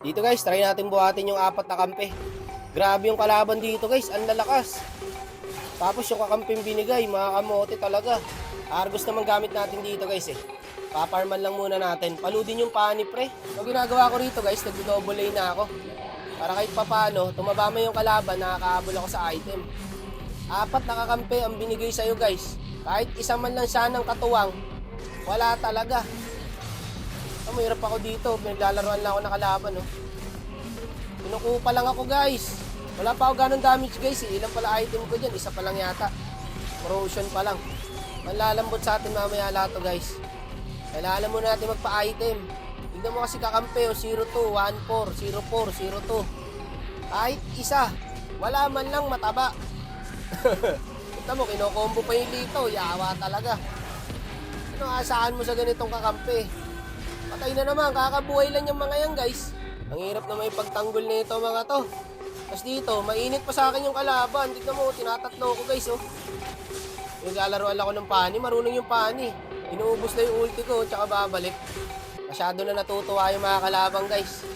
Dito guys, try natin buhatin yung apat na kampe. Grabe yung kalaban dito guys, ang lalakas. Tapos yung kakamping binigay, mga kamote talaga. Argus naman gamit natin dito guys eh. Paparman lang muna natin. Paludin yung pani pre. So ginagawa ko rito guys, nag-double lane na ako. Para kahit papano, tumabama yung kalaban, nakakaabol ako sa item. Apat na kakampi ang binigay sa'yo guys. Kahit isa man lang siya ng katuwang, wala talaga. Mahirap ako dito, naglalaroan lang ako ng kalaban. Oh. Pinukupa lang ako guys. Wala pa ako ganun damage guys. Ilan pala item ko dyan, isa pa lang yata. Corrosion pa lang. Manlalambot sa atin mamaya lahat to guys. Kailangan muna natin magpa-item. Tignan mo kasi kakampi, 02, 14, 04, 02. Kahit isa, wala man lang mataba. Kita mo, kinokombo pa yung dito. Yawa talaga. Ano asahan mo sa ganitong kakampi? Patay na naman, kakabuhay lang yung mga yan guys. Ang hirap na may pagtanggol nito mga to. Tapos dito, mainit pa sa akin yung kalaban. Tignan mo, tinatatlo ko guys oh. Naglalaroan ako ng pani, marunong yung pani. Inuubos na yung ulti ko, tsaka babalik. Masyado na natutuwa yung mga kalabang guys.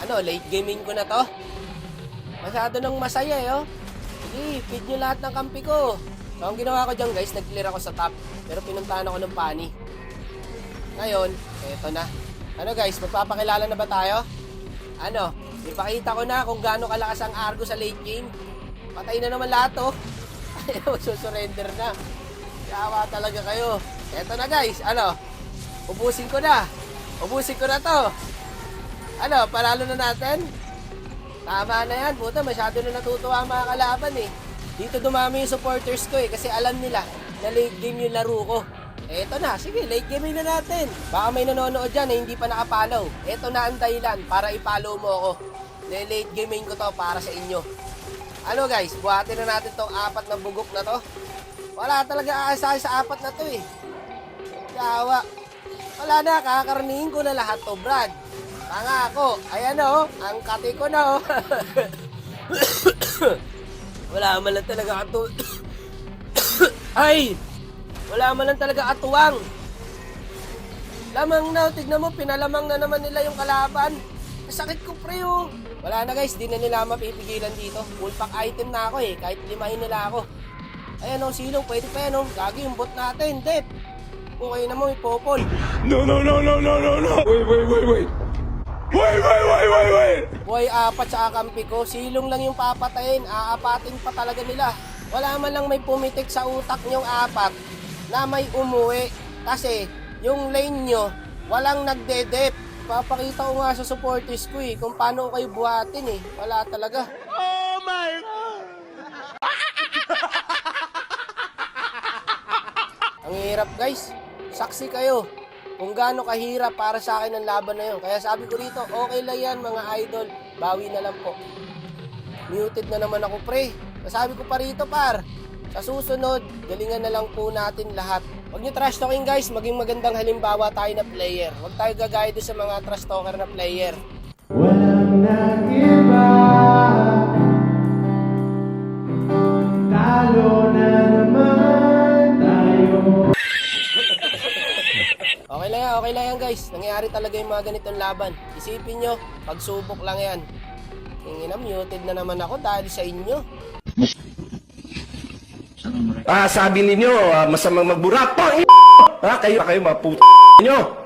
Ano, late gaming ko na to. Masyado nang masaya eh oh. Sige, feed nyo lahat ng kampi ko. So ang ginawa ko dyan guys, nag-clear ako sa top. Pero pinuntahan ako ng pani. Ngayon, eto na. Ano guys, magpapakilala na ba tayo? Ano, ipakita ko na kung gaano kalakas ang Argus sa late game. Patay na naman lahat oh. Ayaw, susurrender na. Yawa talaga kayo. Eto na guys, ano, ubusin ko na. Ubusin ko na to. Ano, panalo na natin? Tama na yan, puta, masyado na natutuwa ang mga kalaban eh. Dito dumami yung supporters ko eh, kasi alam nila na late game yung laro ko. Eto na, sige, late game na natin. Baka may nanonood dyan na hindi pa nakapollow. Eto na ang dahilan para i-follow mo ako. Late gaming ko to para sa inyo. Ano guys, buhatin na natin tong apat na bugok na to. Wala talaga aasahin sa apat na to eh. Yawa. Wala na, kakakarnihin ko na lahat to, Brad. Tanga ako. Ayan o, ang kati ko na o. Wala man lang talaga ato. Ay! Wala man lang talaga atuwang. Lamang na, tignan mo, pinalamang na naman nila yung kalaban. Sakit ko pre oh. Wala na guys, di na nila mapipigilan dito. Full pack item na ako eh, kahit limahin nila ako. Ayan o, silong, pwede pa yan o. Gagi yung bot natin, Dep. Okay na mo, may popol. No. Wait. Boy, apat sa akampi ko. Silong lang yung papatayin. Aapatin pa talaga nila. Wala man lang may pumitik sa utak nyong apat na may umuwi. Kasi yung lane nyo, walang nagdedep. Papakita ko nga sa supporters ko eh, kung paano kayo buhatin eh. Wala talaga. Oh my God! Ang hirap guys. Saksi kayo kung gaano kahirap para sa akin ang laban na yun. Kaya sabi ko rito, okay lang yan mga idol. Bawi na lang po. Muted na naman ako pre. Sabi ko pa rito par, sa susunod, galingan na lang po natin lahat. Huwag nyo trash talking guys, maging magandang halimbawa tayo na player. Huwag tayo gagaya doon sa mga trash talker na player. Walang nag-iba, talo na naman tayo. Okay lang yan guys. Nangyayari talaga yung mga ganitong laban. Isipin nyo, pagsubok lang yan. Tingin na, muted na naman ako dahil sa inyo. Sabi ninyo, masamang magburak po. Kayo mga puto nyo.